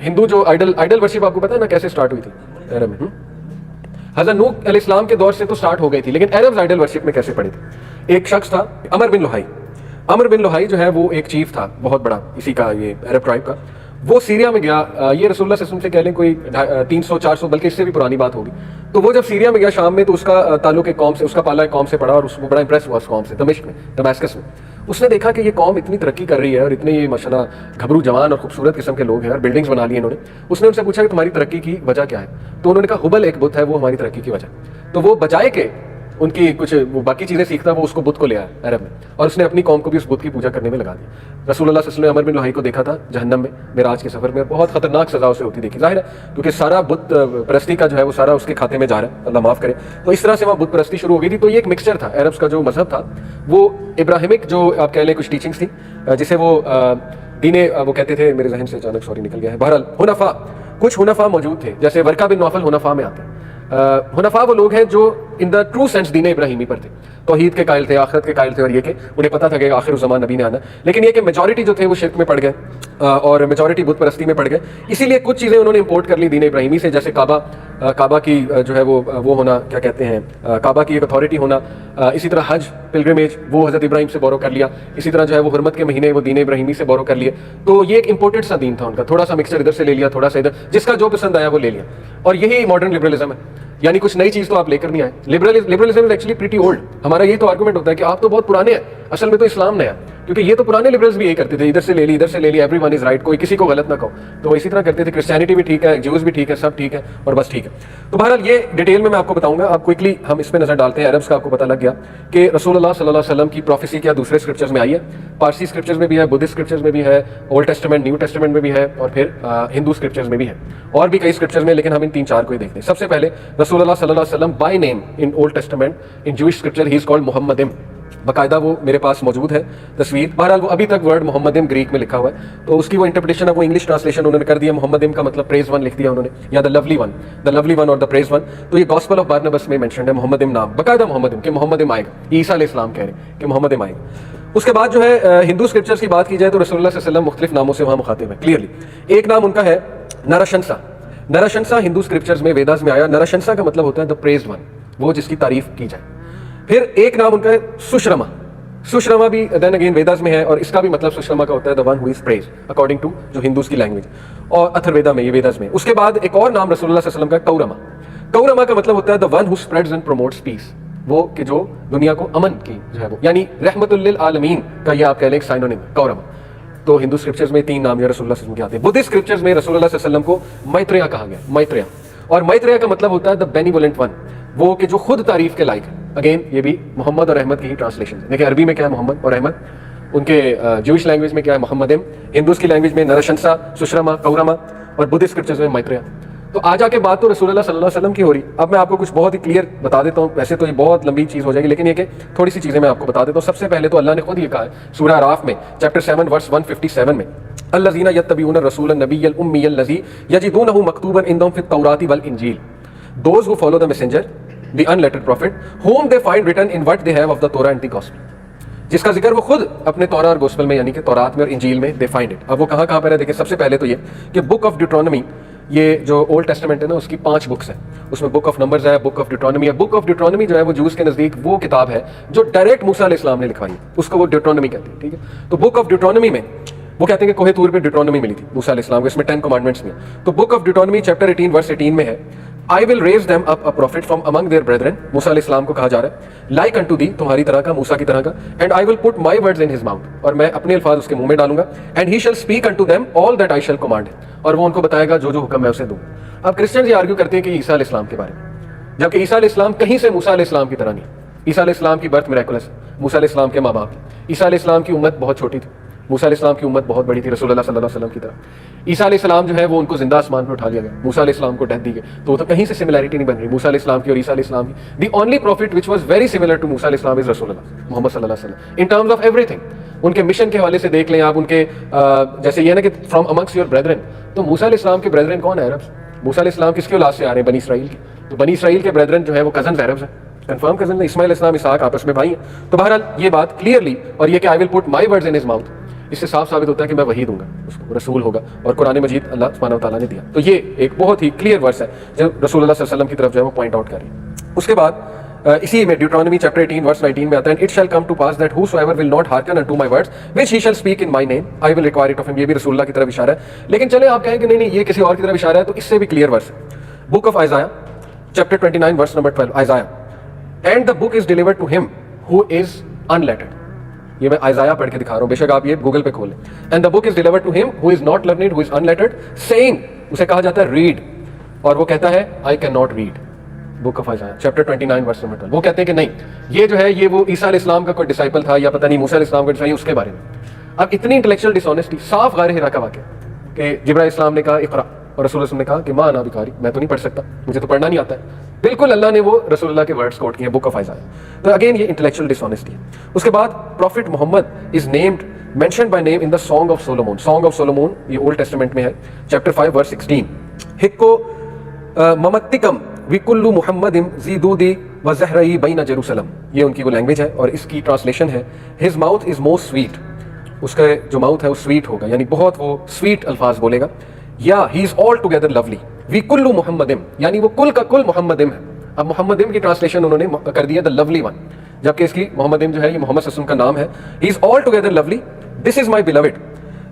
ہندو جو Idol worship آپ کو پتا ہے نا کیسے سٹارٹ ہوئی تھی عرب میں؟ حضرت نوح علیہ السلام کے دور سے تو سٹارٹ ہو گئی تھی، لیکن عرب آئیڈل ورشپ میں کیسے پڑی تھی؟ ایک شخص تھا عمر بن لوہائی جو ہے وہ ایک چیف تھا بہت بڑا اسی کا، یہ عرب ٹرائب کا. وہ سیریا میں گیا، یہ رسول اللہ صلی اللہ علیہ وسلم سے کہہ لیں کوئی 300-400 بلکہ اس سے بھی پرانی بات ہوگی. تو وہ جب سیریا میں گیا شام میں، تو اس کا تعلق ایک قوم سے، اس کا پالا ایک قوم سے پڑا، اور وہ بڑا امپریس ہوا اس قوم سے. دمشق میں، دماسکس میں اس نے دیکھا کہ یہ قوم اتنی ترقی کر رہی ہے اور اتنے یہ ماشاءاللہ گھبرو جوان اور خوبصورت قسم کے لوگ ہیں اور بلڈنگز بنا لی انہوں نے. اس نے ان سے پوچھا کہ تمہاری ترقی کی وجہ کیا ہے؟ تو انہوں نے کہا ہبل ایک بت ہے، وہ ہماری ترقی کی وجہ. تو وہ بجائے کہ ان کی کچھ وہ باقی چیزیں سیکھتا، وہ اس کو بت کو لے آیا عرب میں، اور اس نے اپنی قوم کو بھی اس بت کی پوجا کرنے میں لگا دیا. رسول اللہ صلی اللہ علیہ وسلم نے عمر بن لوہائی کو دیکھا تھا جہنم میں معراج کے سفر میں، بہت خطرناک سزا اسے ہوتی دیکھی. ظاہر ہے کیونکہ سارا بت پرستی کا جو ہے وہ سارا اس کے کھاتے میں جا رہا ہے، اللہ معاف کرے. تو اس طرح سے وہاں بت پرستی شروع ہو گئی تھی. تو یہ ایک مکسچر تھا، عربس کا جو مذہب تھا وہ ابراہیمک، جو آپ کہہ لیں کچھ ٹیچنگس تھی جسے وہ دین وہ کہتے تھے، میرے ذہن سے اچانک سوری نکل گیا ہے. بہرحال حنفاء، کچھ حنفاء موجود تھے، جیسے ورقہ بن نوفل حنفاء میں آتے ہیں. حنفاء وہ لوگ ہیں جو ان دا ٹرو سینس دین ابراہیمی پر تھے، توحید کے قائل تھے، آخرت کے قائل تھے، اور یہ کہ انہیں پتہ تھا کہ آخر الزمان نبی نے آنا. لیکن یہ کہ میجورٹی جو تھے وہ شرک میں پڑ گئے اور میجورٹی بت پرستی میں پڑ گئے. اسی لیے کچھ چیزیں انہوں نے امپورٹ کر لی دین ابراہیمی سے، جیسے کعبہ کی جو ہے وہ ہونا، کیا کہتے ہیں، کعبہ کی ایک اتھارٹی ہونا. اسی طرح حج پلگرمیج وہ حضرت ابراہیم سے بورو کر لیا. اسی طرح جو ہے وہ حرمت کے مہینے وہ دین ابراہیمی سے بورو کر لیے. تو یہ ایک امپورٹڈ سا دین تھا ان کا، تھوڑا سا مکسچر ادھر سے لے لیا، تھوڑا سا ادھر، جس کا جو پسند آیا وہ لے لیا. اور یہی ماڈرن لبرلزم ہے، یعنی کچھ نئی چیز تو آپ لے کر نہیں آئے. Liberalism is actually pretty old. ہمارا یہ تو آرگومنٹ ہوتا ہے کہ آپ تو بہت پرانے ہیں، اصل میں تو اسلام نیا، کیونکہ یہ تو پرانے لبرلز بھی یہی کرتے تھے، ادھر سے لے لی ادھر سے لے لی، ایوری ون از رائٹ، کوئی کسی کو غلط نہ کہو. تو اسی طرح کرتے تھے. کرسچینٹی بھی ٹھیک ہے، جیوز بھی ٹھیک ہے، سب ٹھیک ہے اور بس ٹھیک ہے. تو بہرحال یہ ڈیٹیل میں آپ کو بتاؤں گا. آپ کوئکلی ہم اس پہ نظر ڈالتے ہیں. عربس کا آپ کو پتہ لگ گیا کہ رسول اللہ صلی اللہ علیہ وسلم کی پروفیسی کیا دوسرے اسکرپچرز میں آئی ہے. پارسی اسکرپچرز میں بھی ہے، بدھسٹ اسکرپچرز میں بھی ہے، اولڈ ٹیسٹمنٹ نیو ٹیسٹمنٹ میں بھی ہے، اور پھر ہندو اسکرپچرز میں بھی ہے، اور بھی کئی اسکرپچرز میں، لیکن ہم ان 3-4 کو ہی دیکھتے ہیں. سب سے پہلے رسول اللہ صلی اللہ علیہ وسلم by name in old testament in Jewish scripture he is called Muhammad. باقاعدہ وہ میرے پاس موجود ہے تصویر. بہرحال وہ ابھی تک ورڈ محمد گریک میں لکھا ہوا ہے. تو اس کی وہ انٹرپریٹیشن ہے، وہ انگلش ٹرانسلیشن انہوں نے کر دیا. محمد کا مطلب پریز ون لکھ دیا انہوں نے، یا دا لولی ون اور دا پریز ون. تو یہ گاسپل آف بارنبس میں مینشنڈ ہے محمد نام، باقاعدہ محمد کہ محمد آئے گا. عیسیٰ علیہ السلام کہہ رہے ہیں کہ محمد آئے گا. اس کے بعد جو ہے ہندو اسکرپچرز کی بات کی جائے تو رسول اللہ صلی اللہ علیہ وسلم مختلف ناموں سے وہاں مخاطب ہے کلیئرلی. ایک نام ان کا ہے نرشنسا. نرشنسا ہندو اسکرپچرز میں، ویداز میں آیا. نرشنسا کا مطلب ہوتا ہے دا پریز ون، وہ جس کی تعریف کی جائے. پھر ایک نام ان کا ہے سشرما. سشرما بھی دین اگین ویداز میں ہے، اور اس کا بھی مطلب سشرما کا ہوتا ہے the one who is praised according to جو ہندوز کی لینگویج، اور اتھر ویدا میں، یہ ویداز میں. اس کے بعد ایک اور نام رسول اللہ صلی اللہ علیہ وسلم کا کورما. کورما کا مطلب ہوتا ہے the one who spreads and promotes peace, وہ کہ جو دنیا کو امن کی جو ہے وہ، یعنی رحمت للعالمین کا یہ آپ کہہ لیں ایک سائنونیم کورما. تو ہندو اسکرپچرز میں 3 نام یہ رسول اللہ صلی اللہ علیہ وسلم کے آتے ہیں. بدھسٹ اسکرپچرز میں رسول اللہ صلی اللہ علیہ وسلم کو میتریہ کہا گیا، میتریہ. اور میتریہ کا مطلب ہوتا ہے دا بینیولنٹ ون، وہ کہ جو خود تعریف کے لائق ہے. اگین یہ بھی محمد اور احمد کی ہی ٹرانسلیشن ہے. دیکھیں عربی میں کیا ہے محمد اور احمد، ان کے جوئش لینگویج میں کیا ہے محمد، ہندوز کی لینگویج میں نرشنسا، سشرما، کورما، اور بدھسٹ اسکرپچرز میں میتریہ. تو آج کے بعد تو رسول اللہ صلی اللہ علیہ وسلم کی ہو رہی. اب میں آپ کو کچھ بہت ہی کلیئر بتا دیتا ہوں. ویسے تو یہ بہت لمبی چیز ہو جائے گی، لیکن یہ کہ تھوڑی سی چیزیں میں آپ کو بتا دیتا ہوں. سب سے پہلے تو اللہ نے خود یہ کہا ہے سورہ اعراف میں چیپٹر 7 ورس 157 میں، الذین یتبعون الرسول النبی الامی الذی یجدونہ مکتوبا عندہم فی التوراۃ والانجیل، those who follow the messenger the unlettered prophet whom they find written in what they have of the Torah and the gospel، جس کا ذکر وہ خود اپنے تورا اور گوسپل میں یعنی کہ تورات میں اور انجیل میں they find it. اب وہ کہاں پر ہے دیکھیں. سب سے پہلے تو یہ کہ بک آف ڈیوٹرانومی، یہ جو اولڈ ٹیسٹمنٹ ہے نا، اس کی 5 بکس ہیں. اس میں بک آف نمبرز ہے، بک آف ڈیوٹرانومی ہے. بک آف ڈیوٹرانومی جو ہے وہ جوز کے نزدیک وہ کتاب ہے جو ڈائریکٹ موسیٰ علیہ السلام نے لکھوائی، اس کو وہ ڈیوٹرانومی کہتے ہیں. ٹھیک ہے. تو بک آف ڈیوٹرانومی میں وہ کہتے ہیں کہ کوہ طور پہ ڈیوٹرانومی ملی تھی موسیٰ علیہ السلام کو، اس میں 10 کمانڈمنٹس میں. تو بک آف ڈیوٹرانومی چیپٹر 18 ورس 18 میں ہے I will raise them up a prophet from among their brethren، موسیٰ علیہ السلام کو کہا جا رہا ہے، like unto thee، تمہاری طرح کا، موسیٰ کی طرح کا، and I will put my words in his mouth، اور میں اپنے الفاظ اس کے منہ میں ڈالوں گا، and he shall speak unto them all that I shall command، اور وہ ان کو بتائے گا جو جو حکم میں اسے دوں. اب کرسچنز یہ آرگیو کرتے ہیں کہ عیسیٰ علیہ السلام کے بارے میں، جبکہ عیسیٰ علیہ السلام کہیں سے موسیٰ علیہ السلام کی طرح نہیں. عیسیٰ علیہ السلام کی برتھ میریکولس ہے، موسیٰ علیہ السلام کے ماں باپ. عیسیٰ علیہ السلام کی امت بہت چھوٹی تھی، موسیٰ علیہ السلام کی امت بہت بڑی تھی رسول اللہ صلی اللہ علیہ وسلم کی طرح. عیسیٰ علیہ السلام جو ہے وہ ان کو زندہ آسمان پہ اٹھا لیا گیا، موسیٰ علیہ السلام کو ڈیتھ دی گئی. تو وہ تو کہیں سے سملیرٹی نہیں بن رہی موسیٰ علیہ السلام کی اور عیسیٰ علیہ السلام کی. The only prophet which was very similar to Musa علیہ السلام از رسول اللہ محمد صلی اللہ علیہ وسلم ان ٹرمز آف ایوری تھنگ. ان کے مشن کے حوالے سے دیکھ لیں آپ، ان کے جیسے یہ نا کہ فرام امنگس یور بریدرن، تو موسیٰ علیہ السلام کے بریدرن کون ہے؟ عرب. موسیٰ علیہ السلام کس کی اولاد سے آ رہے ہیں؟ بنی اسرائیل کی. تو بنی اسرائیل کے بریدرن جو ہے وہ کزنز عربز ہیں، کنفرم کزن. اسماعیل علیہ السلام اسحاق آپس میں بھائی ہیں. تو بہرحال یہ بات کلیئرلی، اور یہ کہ آئی ول پٹ مائی ورڈز ان ہز ماؤتھ اس سے صاف ثابت ہوتا ہے کہ میں وحی دوں گا اس کو, رسول ہوگا, اور قرآن مجید اللہ سبحانہ و تعالیٰ نے دیا. تو یہ ایک بہت ہی کلیئر ورس ہے جو رسول اللہ صلی اللہ علیہ وسلم کی طرف جو ہے وہ پوائنٹ آؤٹ کر رہی ہے. اس کے بعد اسی میں ڈیوٹرانومی چیپٹر 18 ورس 19 میں آتا ہے, it shall come to pass that whosoever will not hearken unto my words which he shall speak in my name I will require it of him. یہ بھی رسول اللہ کی طرف اشارہ ہے. لیکن چلے آپ کہیں کہ نہیں یہ کسی اور کی طرف اشارہ ہے, تو اس سے بھی کلیئر ورس ہے. Book of Isaiah chapter 29 verse number 12, Isaiah, and the book is delivered to him who is unlettered. یہ میں آئزایا پڑھ کے دکھا رہا ہوں, بے شک آپ یہ گوگل پہ کھولیں. And the book is delivered to him who is not learned who is unlettered saying, اسے کہا جاتا ہے ریڈ, اور وہ کہتا ہے I cannot read. Book of Isaiah chapter 29 verse number 12. وہ کہتے ہیں کہ نہیں یہ جو ہے یہ وہ عیسیٰ علیہ السلام کا کوئی ڈسائپل تھا یا پتہ نہیں موسیٰ علیہ السلام کا ڈسائپل, اس کے بارے میں. اب اتنی انٹلیکچوئل ڈس آنیسٹی, صاف غار حرا کا واقعہ کہ جبرائیل السلام نے کہا اقرا, اور رسول اللہ نے کہا کہ ماں انا بقاری, میں تو نہیں پڑھ سکتا, مجھے تو پڑھنا نہیں آتا ہے. بالکل اللہ نے وہ رسول اللہ کے ورڈز کوٹ کیے ہیں بک آف آئزایا. تو اگین یہ انٹلیکچوئل ڈس آنیسٹی ہے. اس کے بعد prophet Muhammad is named mentioned by name in the Song of Solomon. Song of Solomon یہ اولڈ ٹیسٹمنٹ میں ہے, چیپٹر 5 ورس 16. ہکو ممتکم وکلو محمد زیدودی و زہرئی بین جیروسلم, یہ ان کی وہ لینگویج ہے, اور اس کی ٹرانسلیشن ہے his mouth is most sweet. اس کا جو ماؤتھ ہے وہ سویٹ ہوگا, یعنی بہت وہ سویٹ الفاظ بولے گا. یا ہی از آل ٹوگیدر لولی وی کلو محمدم, یعنی وہ کل کا کل محمدم ہے. اب محمدم کی ٹرانسلیشن انہوں نے کر دیا دا لولی ون, جبکہ اس کی محمدم جو ہے یہ محمد صلی اللہ علیہ وسلم کا نام ہے. ہی از all together lovely, this is my beloved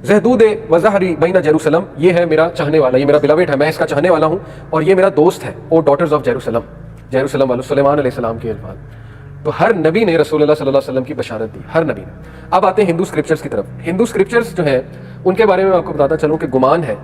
زہدود و زہری بین جیروسلم, یہ ہے میرا چاہنے والا, یہ میرا بلوڈ ہے, میں اس کا چاہنے والا ہوں, اور یہ میرا دوست ہے. او ڈاٹرز آف جیروسلم, جیروسلم والوں سلیمان علیہ السلام کے الفاظ. تو ہر نبی نے رسول اللہ صلی اللہ علیہ وسلم کی بشارت دی, ہر نبی نے. اب آتے ہیں ہندو اسکرپچرز کی طرف. ہندو اسکرپچرز جو ہیں ان کے بارے میں آپ کو بتاتا چلوں کہ گمان ہے,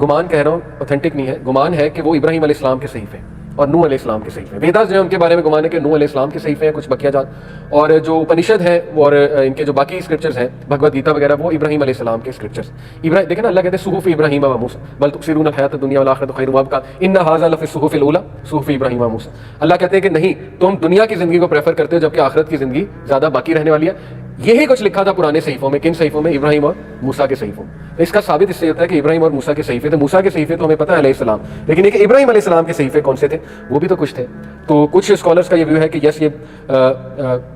گمان کہہ رہا ہوں اوتھینٹک نہیں ہے, گمان ہے کہ وہ ابراہیم علیہ السلام کے صحیفے اور نوح علیہ السلام کے صحیفے. ویداز جو ہے ان کے بارے میں گمان ہے کہ نوح علیہ السلام کے صحیفے ہیں, کچھ بقیہ جات, اور جو اپنشد ہیں اور ان کے جو باقی اسکرپچرز ہیں بھگوت گیتا وغیرہ وہ ابراہیم علیہ السلام کے اسکرپچرز. دیکھیں نا اللہ کہتے ہیں صحف ابراہیم و موسیٰ بل تؤثرون الحیاۃ الدنیا والآخرۃ خیر وابقیٰ ان ھذا لفی الصحف الاولیٰ صحف ابراہیم و موسیٰ. اللہ کہتے ہیں کہ نہیں تم دنیا کی زندگی کو پریفر کرتے ہو جبکہ آخرت کی زندگی زیادہ باقی رہنے والی ہے. یہی کچھ لکھا تھا پرانے صحیفوں میں. کن صحیفوں میں؟ ابراہیم اور موسیٰ کے صحیفوں. اس کا ثابت اس سے ہوتا ہے کہ ابراہیم اور موسیٰ کے صحیفے تھے. موسیٰ کے صحیفے تو ہمیں پتہ ہے علیہ السلام, لیکن ایک ابراہیم علیہ السلام کے صحیفے کون سے تھے وہ بھی تو کچھ تھے. تو کچھ اسکالرس کا یہ ویو ہے کہ یس یہ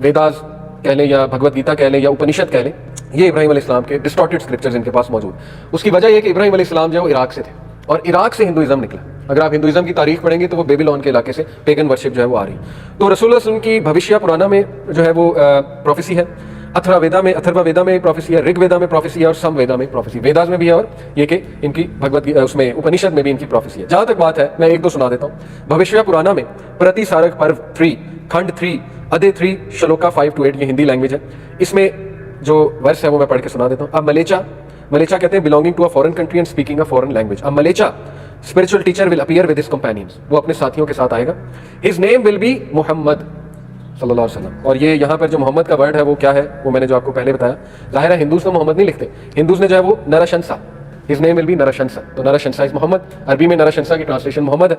ویداز کہہ لیں یا بھگوت گیتا کہہ لیں یا اپنشد کہہ لیں, یہ ابراہیم علیہ السلام کے ڈسٹارٹیڈ اسکرپچرز ان کے پاس موجود. اس کی وجہ یہ کہ ابراہیم علیہ السلام جو ہے وہ عراق سے تھے, اور عراق سے ہندوازم نکلا. اگر آپ ہندوازم کی تاریخ پڑھیں گے تو وہ بیبیلون کے علاقے سے پیگن ورشپ جو ہے وہ آ رہی. تو رسول اللہ صلی اللہ علیہ وسلم کی بھوشیہ پرانا میں جو ہے وہ پروفیسی ہے, اتھروا ویدا میں پروفیسی ہے, رگ ویدا میں پروفیسی ہے, اور سم ویدا میں پروفیسی. ویداز میں بھی ہے, اور یہ کہ ان کی بھگوت اس میں اپنشد میں بھی ان کی پروفیسی ہے. جہاں تک بات ہے میں ایک دو سنا دیتا ہوں. بھوشیہ پرانا میں پرتی سارک پرو 3 کھنڈ 3 ادے 3 شلوکا 5 to 8, یہ ہندی لینگویج ہے. اس میں جو ورس ہے وہ میں پڑھ کے سنا دیتا ہوں. اب ملیچا کہتے ہیں belonging to a foreign country and speaking a foreign language. اب ملیچا spiritual teacher will appear with his companions, وہ اپنے ساتھیوں کے ساتھ آئے گا. his name will be محمد صلی اللہ علیہ وسلم. اور یہ یہاں پر جو محمد کا ورڈ ہے وہ کیا ہے وہ میں نے جو آپ کو پہلے بتایا. ظاہر ہے ہندوز تو محمد نہیں لکھتے, ہندوز نے جو ہے وہ نرشنسا, his name will be نرشنسا. تو نرشنسا از محمد, عربی میں نرشنسا کی ٹرانسلیشن محمد ہے.